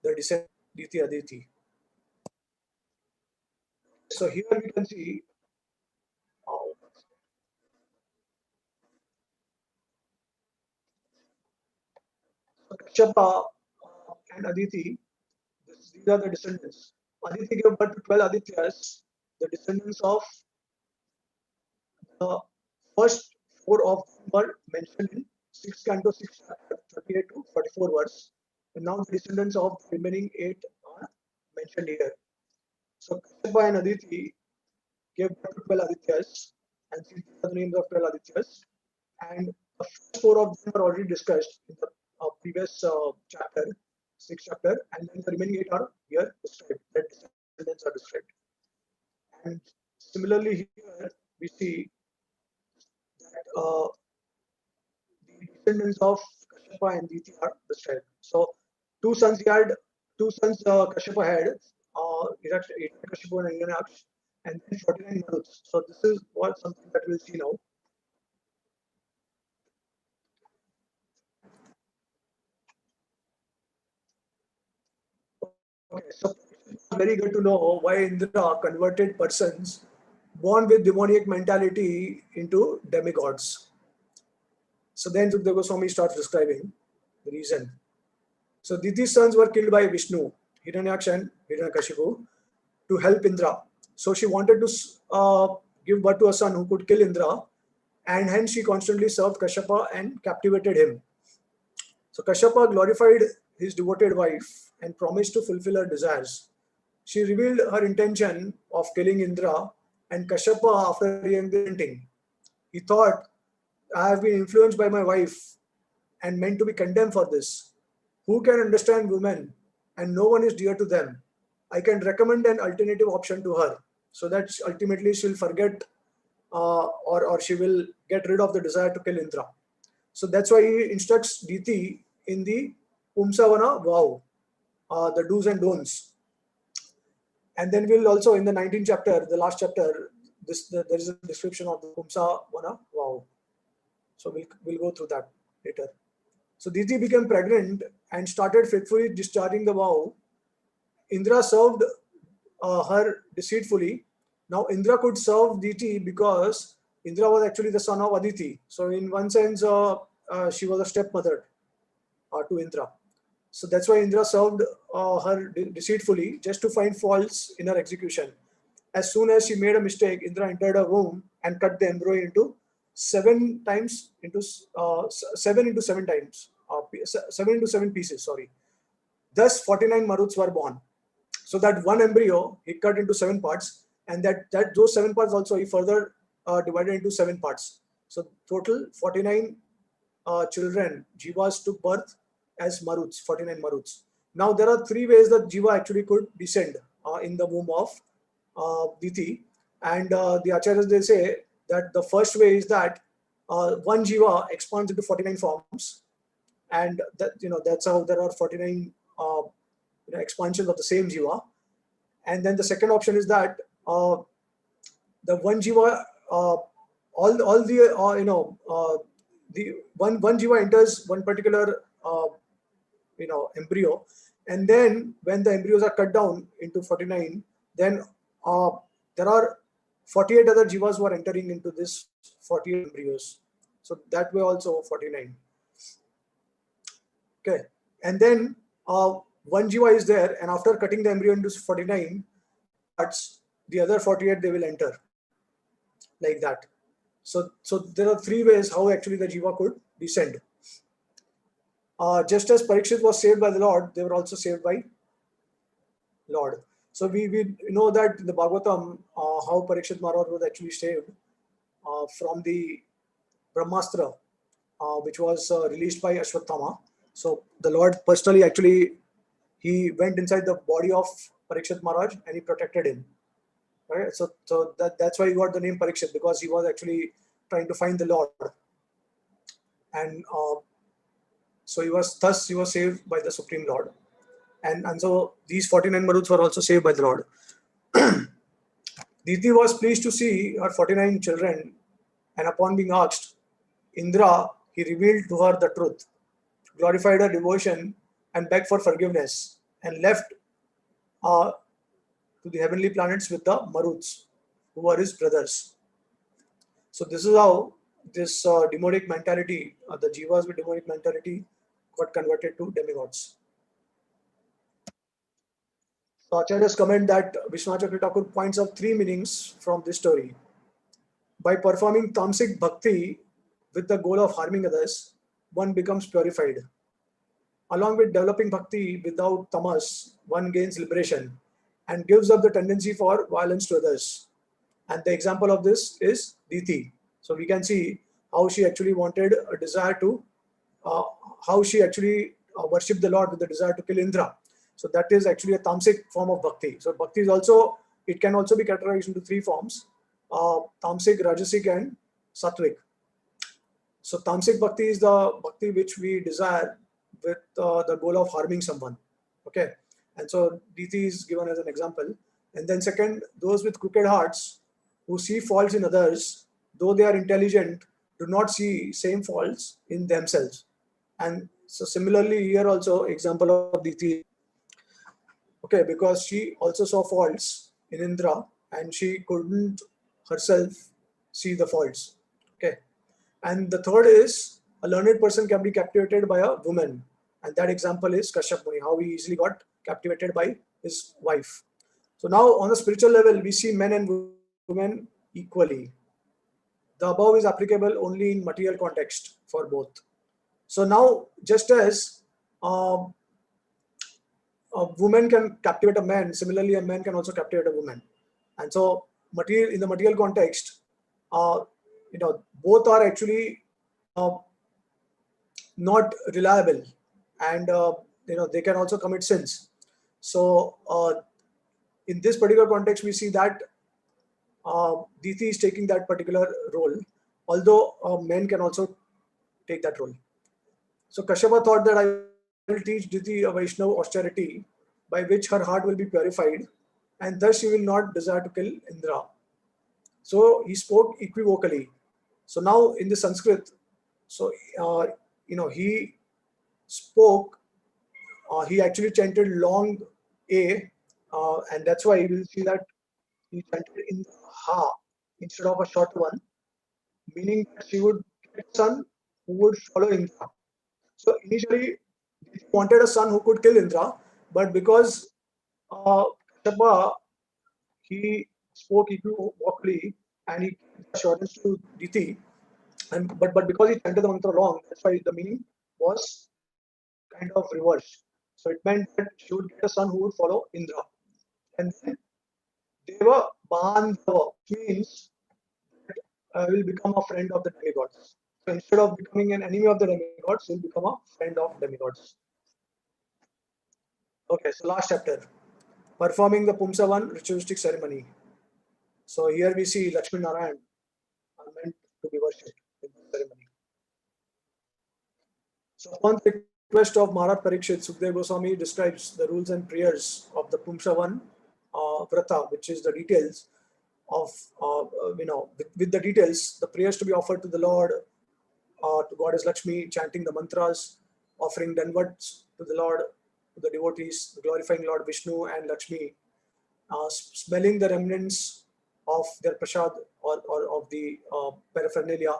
the descendants Diti Aditi. So here we can see Kashyapa and Aditi. These are the descendants. Aditi gave birth to 12 Adityas, the descendants of the first four of them were mentioned in 6 canto 6 chapter 38 to 44 verse. And now the descendants of the remaining 8 are mentioned here. So Kashyapa and Aditi gave birth to 12 Adityas, and these are the names of 12 Adityas. And the first four of them are already discussed in the previous chapter, 6th chapter, and then the remaining 8 are here described. The descendants are described. And similarly here we see that the descendants of Kashyapa and Diti are described. So two sons Kashyapa had, Hiranyakashipu and Hiranyaksh, and then 49 Maruts. So this is what something that we'll see now. Okay, so it's very good to know why Indra converted persons born with demoniac mentality into demigods. So then Sukdev Goswami starts describing the reason. So Diti's sons were killed by Vishnu, Hiranyaksha and Hiranyakashipu, to help Indra. So she wanted to give birth to a son who could kill Indra, and hence she constantly served Kashyapa and captivated him. So Kashyapa glorified his devoted wife and promised to fulfill her desires. She revealed her intention of killing Indra, and Kashyapa, after hearing the hinting, he thought, I have been influenced by my wife and meant to be condemned for this. Who can understand women, and no one is dear to them? I can recommend an alternative option to her, so that ultimately she'll forget or she will get rid of the desire to kill Indra. So that's why he instructs Diti in the Pumsavana vow, the do's and don'ts. And then we'll also, in the 19th chapter, the last chapter, there is a description of the Pumsavana vow. So we'll go through that later. So Diti became pregnant and started faithfully discharging the vow. Indra served her deceitfully. Now Indra could serve Diti because Indra was actually the son of Aditi. So in one sense, she was a stepmother to Indra. So that's why Indra served her deceitfully, just to find faults in her execution. as soon as she made a mistake, Indra entered a room and cut the embryo into 7 times, into 7 into 7 times, 7 into 7 pieces, sorry. Thus 49 Maruts were born. So that one embryo he cut into 7 parts, and that those 7 parts also he further divided into 7 parts. So total 49 children, Jivas, took birth as Maruts, 49 Maruts. Now there are 3 ways that Jiva actually could descend in the womb of Diti, and the Acharyas, they say that the first way is that one Jiva expands into 49 forms, and that, that's how there are 49 expansions of the same Jiva. And then the second option is that the one Jiva, all the the one Jiva enters one particular embryo, and then when the embryos are cut down into 49, then there are 48 other Jivas who are entering into this 48 embryos. So that way also 49. Okay, and then one Jiva is there, and after cutting the embryo into 49 parts, the other 48 they will enter, like that. So there are 3 ways how actually the Jiva could descend. Just as Parikshit was saved by the Lord, they were also saved by Lord. So we know that in the Bhagavatam, how Parikshit Maharaj was actually saved from the Brahmastra, which was released by Ashwatthama. So the Lord personally actually, he went inside the body of Parikshit Maharaj and he protected him. Right? So that's why he got the name Parikshit, because he was actually trying to find the Lord. And so he was saved by the Supreme Lord. And so these 49 Maruts were also saved by the Lord. Diti was pleased to see her 49 children, and upon being asked, Indra, he revealed to her the truth, glorified her devotion, and begged for forgiveness, and left to the heavenly planets with the Maruts, who were his brothers. So this is how this demonic mentality, the Jivas with demonic mentality, got converted to demigods. So Acharyas comment that Vishwanath Chakravarti Thakur points out 3 meanings from this story. By performing tamasic bhakti with the goal of harming others, one becomes purified. Along with developing bhakti without tamas, one gains liberation and gives up the tendency for violence to others. And the example of this is Diti. So we can see how she actually wanted a desire to, how she actually worshipped the Lord with the desire to kill Indra. So that is actually a tamasic form of bhakti. So bhakti is also, it can also be categorized into 3 forms: tamasic, rajasic, and sattvic. So tamasic bhakti is the bhakti which we desire with the goal of harming someone. Okay, and so Diti is given as an example. And then second, those with crooked hearts who see faults in others, though they are intelligent, do not see same faults in themselves. And so similarly here also example of Diti. Okay, because she also saw faults in Indra and she couldn't herself see the faults. Okay, and the third is a learned person can be captivated by a woman, and that example is Kashyap Muni, how he easily got captivated by his wife. So now on a spiritual level, we see men and women equally. The above is applicable only in material context for both. So now, just as a woman can captivate a man, similarly a man can also captivate a woman. And so in the material context, both are actually not reliable, and they can also commit sins. So in this particular context, we see that Diti is taking that particular role, although men can also take that role. So Kashyapa thought that I will teach Diti a Vaishnava austerity by which her heart will be purified, and thus she will not desire to kill Indra. So he spoke equivocally. So now in the Sanskrit, so he spoke, he actually chanted long A, and that's why you will see that he chanted in Ha instead of a short one, meaning that she would get a son who would follow Indra. So initially, he wanted a son who could kill Indra, but because Kashyapa, he spoke equivocally, and he gave assurance to Diti. But because he chanted the mantra wrong, that's why the meaning was kind of reversed. So it meant that she would get a son who would follow Indra. And then Deva Bandhava, which means will become a friend of the demigods. So instead of becoming an enemy of the demigods, he'll become a friend of demigods. Okay, so last chapter, performing the Pumsavan ritualistic ceremony. So here we see Lakshmi Narayan are meant to be worshipped in the ceremony. So upon the request of Maharaj Parikshit, Sukdev Goswami describes the rules and prayers of the Pumsavan Vrata, which is the details of, with the details, the prayers to be offered to the Lord, to Goddess Lakshmi, chanting the mantras, offering danvats to the Lord, to the devotees, glorifying Lord Vishnu and Lakshmi, smelling the remnants of their prasad or of the paraphernalia,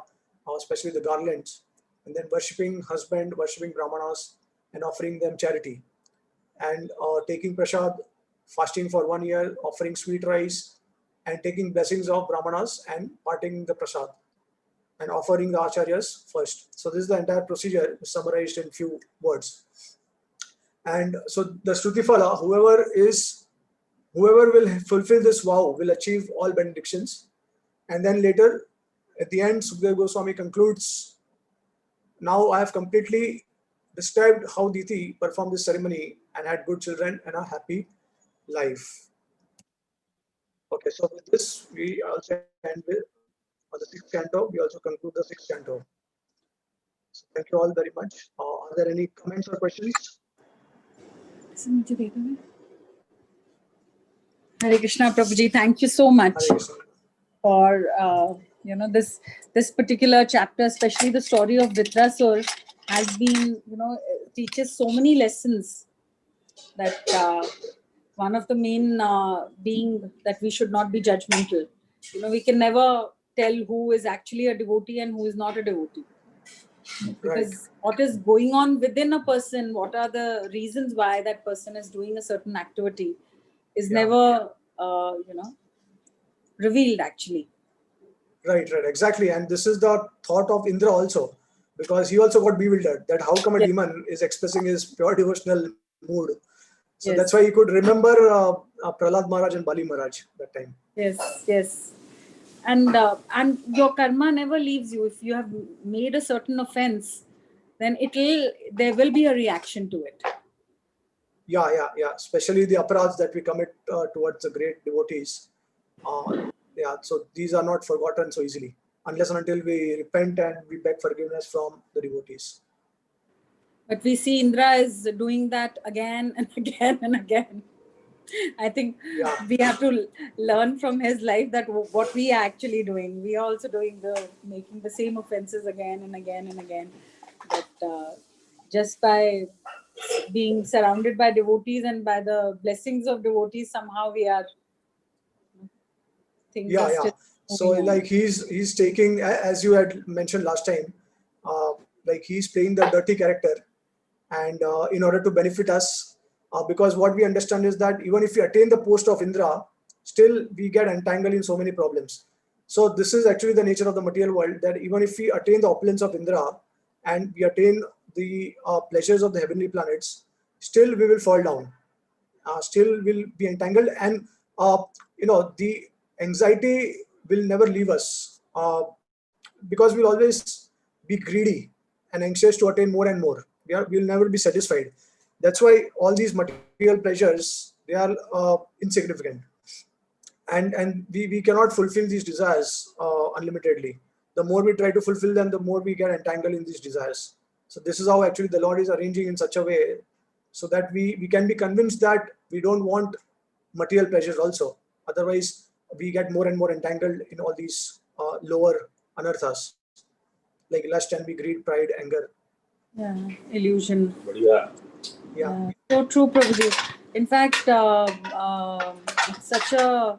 especially the garlands, and then worshipping husband, worshipping brahmanas, and offering them charity, and taking prasad, fasting for 1 year, offering sweet rice, and taking blessings of brahmanas and parting the prasad, and offering the acharyas first. So this is the entire procedure summarized in few words. And so the Shrutifala, whoever will fulfill this vow will achieve all benedictions. And then later, at the end, Sukdev Goswami concludes, now I have completely described how Diti performed this ceremony and had good children and a happy life. Okay, so with this, we also end with on the 6th canto. We also conclude the 6th canto. So thank you all very much. Are there any comments or questions? Hare Krishna, Prabhuji. Thank you so much for this particular chapter, especially the story of Vritrasur has been, teaches so many lessons. That one of the main being that we should not be judgmental. We can never tell who is actually a devotee and who is not a devotee. Because what is going on within a person, what are the reasons why that person is doing a certain activity is never, revealed actually. Right, exactly. And this is the thought of Indra also, because he also got bewildered that how come a demon is expressing his pure devotional mood. So that's why he could remember Prahlad Maharaj and Bali Maharaj that time. Yes. And your karma never leaves you. If you have made a certain offense, then there will be a reaction to it. Yeah. Especially the aparads that we commit towards the great devotees. So these are not forgotten so easily, unless and until we repent and we beg forgiveness from the devotees. But we see Indra is doing that again and again and again. I think we have to learn from his life that what we are actually doing. We are also making the same offenses again and again and again. But just by being surrounded by devotees and by the blessings of devotees, somehow we are. So like he's taking, as you had mentioned last time, like he's playing the dirty character, and in order to benefit us, because what we understand is that even if we attain the post of Indra, still we get entangled in so many problems. So this is actually the nature of the material world, that even if we attain the opulence of Indra and we attain the pleasures of the heavenly planets, still we will fall down, still will be entangled, and the anxiety will never leave us, because we'll always be greedy and anxious to attain more and more. We'll never be satisfied. That's why all these material pleasures, they are insignificant, and we cannot fulfill these desires unlimitedly. The more we try to fulfill them, the more we get entangled in these desires. So this is how actually the Lord is arranging in such a way so that we can be convinced that we don't want material pleasures also. Otherwise, we get more and more entangled in all these lower anarthas, like lust, envy, greed, pride, anger. Illusion. Yeah. So true, Prabhuji. In fact, it's such a,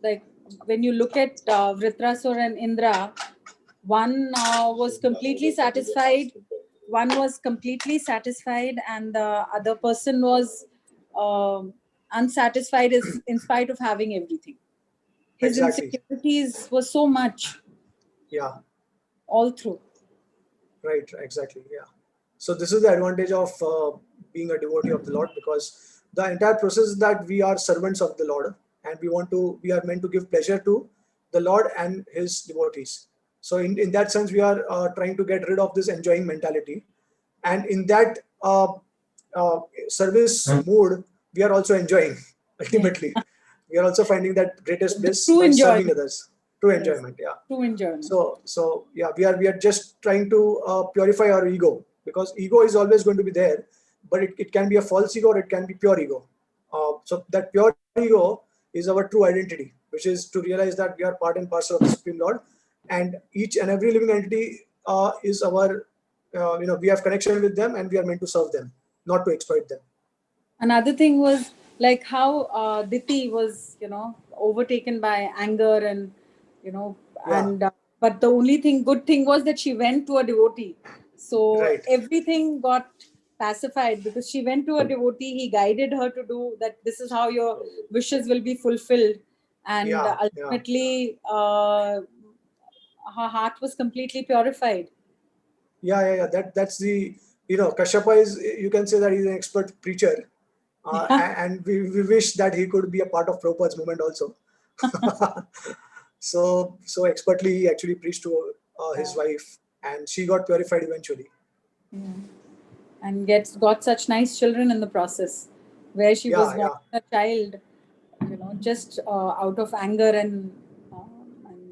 like, when you look at Vritrasur and Indra, one was completely satisfied, and the other person was unsatisfied in spite of having everything. his Exactly. insecurities were so much. Yeah. All through. Right. Exactly. Yeah. So this is the advantage of being a devotee of the Lord, because the entire process is that we are servants of the Lord, and we are meant to give pleasure to the Lord and His devotees. So in that sense, we are trying to get rid of this enjoying mentality, and in that service mood, we are also enjoying. Yeah. Ultimately, we are also finding that greatest The bliss true by serving enjoyment. others. True Yes. enjoyment. Yeah. True enjoyment. So yeah, we are just trying to purify our ego, because ego is always going to be there, but it can be a false ego or it can be pure ego. So that pure ego is our true identity, which is to realize that we are part and parcel of the Supreme Lord, and each and every living entity is our we have connection with them, and we are meant to serve them, not to exploit them. Another thing was like how Diti was, overtaken by anger and, you know, Yeah. and but the only good thing was that she went to a devotee. So Right. everything got pacified because she went to a devotee. He guided her to do that. This is how your wishes will be fulfilled. And Yeah. Yeah. ultimately, her heart was completely purified. Yeah. That's the, Kashyapa is, you can say that he's an expert preacher, and we wish that he could be a part of Prabhupada's movement also. So expertly he actually preached to his wife, and she got purified eventually. Yeah. And got such nice children in the process, where she was Yeah. born Yeah. a child, just out of anger, and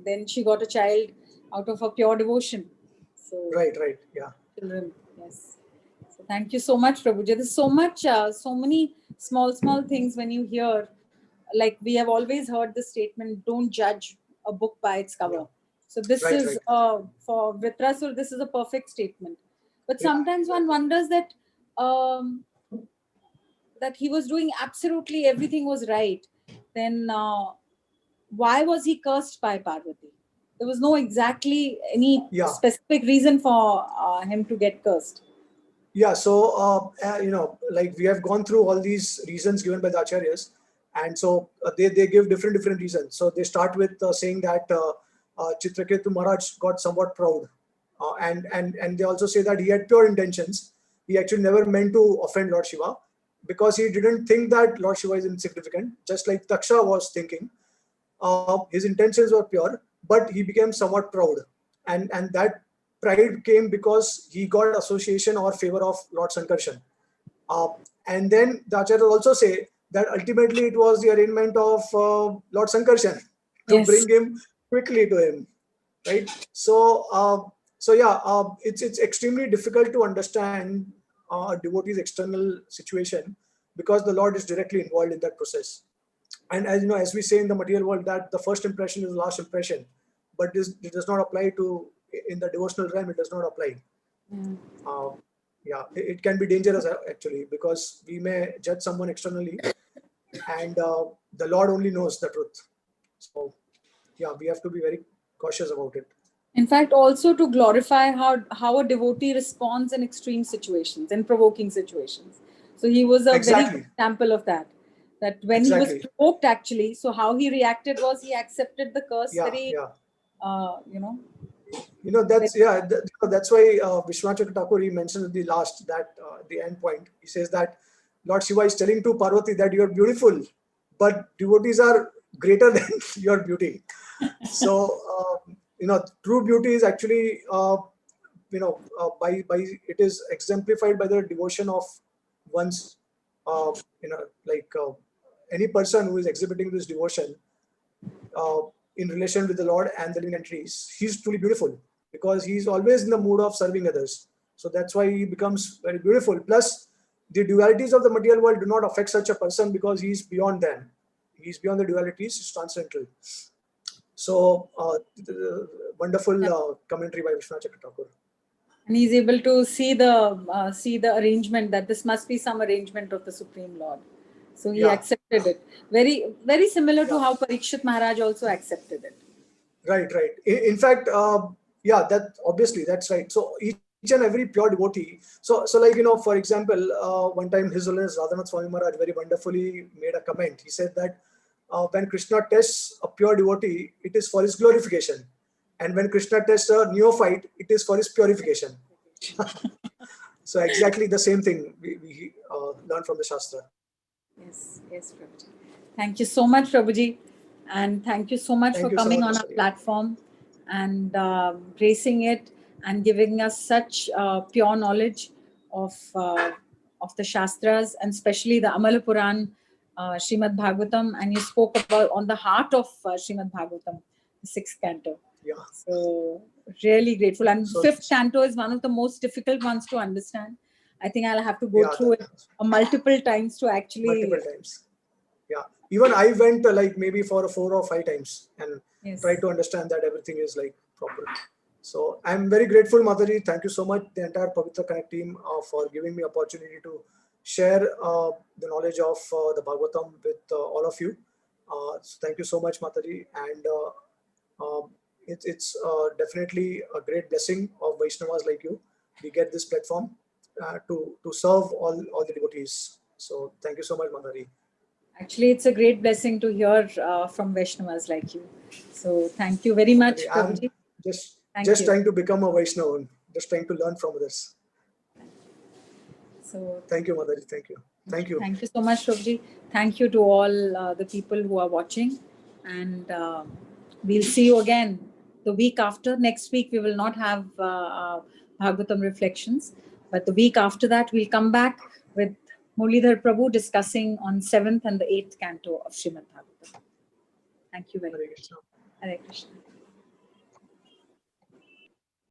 then she got a child out of a pure devotion. So Right. Yeah. children, yes. So thank you so much, Prabhuji. There's so much, so many small things when you hear, like we have always heard the statement, "Don't judge a book by its Yeah. cover." So this Right. is Right. for Vitrasur, this is a perfect statement. But Yeah. sometimes one wonders that um, that he was doing absolutely everything was right. Then why was he cursed by Parvati? There was no exactly any Yeah. specific reason for him to get cursed. Yeah. So like we have gone through all these reasons given by the acharyas, and so they give different reasons. So they start with saying that Chitraketu Maharaj got somewhat proud, and they also say that he had pure intentions. He actually never meant to offend Lord Shiva, because he didn't think that Lord Shiva is insignificant, just like Taksha was thinking. His intentions were pure, but he became somewhat proud, and that pride came because he got association or favor of Lord Sankarshan. Uh, and then the Acharyas also say that ultimately it was the arrangement of Lord Sankarshan to Yes. bring him quickly to him, right? So it's extremely difficult to understand a devotee's external situation, because the Lord is directly involved in that process. And as you know, as we say in the material world, that the first impression is the last impression, but it does not apply to, in the devotional realm, it does not apply. Mm. uh, yeah, it can be dangerous actually, because we may judge someone externally, and the Lord only knows the truth. So yeah, we have to be very cautious about it. In fact, also to glorify how a devotee responds in extreme situations and provoking situations. So he was a very good Exactly. example of that. That when he was Exactly. provoked, actually, so how he reacted was he accepted the curse Yeah. very, Yeah. uh, you know, That's, very, yeah, that's why Vishwanath Thakur, he mentions at the last, that the end point, he says that Lord Shiva is telling to Parvati that you are beautiful, but devotees are greater than your beauty. So true beauty is actually by it is exemplified by the devotion of one's like any person who is exhibiting this devotion uh, in relation with the Lord and the living entities, he's truly beautiful, because he's always in the mood of serving others. So that's why he becomes very beautiful. Plus, the dualities of the material world do not affect such a person, because he's beyond them. He's beyond the dualities, he's transcendental. So, wonderful commentary by Vishwanath Thakur. and he's able to see the arrangement, that this must be some arrangement of the Supreme Lord. So he Yeah, accepted it. Very similar to yeah, how Parikshit Maharaj also accepted it. right. In fact, yeah, that obviously that's right. So each and every pure devotee. So like for example, one time His Holiness Radhanath Swami Maharaj very wonderfully made a comment. He said that when Krishna tests a pure devotee, it is for his glorification. And when Krishna tests a neophyte, it is for his purification. So exactly the same thing we learn from the Shastra. Yes, yes, Prabhuji. Thank you so much, Prabhuji. And thank you so much Thank for you so coming much, on our Mr. platform and gracing it and giving us such pure knowledge of the Shastras, and especially the Amala Puran, Srimad Bhagavatam. And you spoke about on the heart of Srimad Bhagavatam, the 6th canto. Yeah. So really grateful. And So, 5th canto is one of the most difficult ones to understand. I think I'll have to go yeah, through it multiple times to actually. multiple times. Yeah. Even I went like maybe for 4 or 5 times and Yes. tried to understand that everything is like proper. So I'm very grateful, Mataji. Thank you so much, the entire Pavitra Connect team, for giving me opportunity to share the knowledge of the Bhagavatam with all of you. So thank you so much, Mataji. And it's definitely a great blessing of Vaishnavas like you. We get this platform to serve all the devotees. So thank you so much, Mataji. Actually, it's a great blessing to hear from Vaishnavas like you. So thank you very much, I'm Prabhuji. just Thank you. trying to become a Vaishnava, just trying to learn from others. So Thank you, Mataji. Thank you. Thank you. Thank you so much, Prabhuji. Thank you to all the people who are watching. And we'll see you again the week after. Next week, we will not have Bhagavatam reflections. But the week after that, we'll come back with Muralidhar Prabhu discussing on 7th and the 8th canto of Srimad Bhagavatam. Thank you very much. Hare Krishna. Hare Krishna.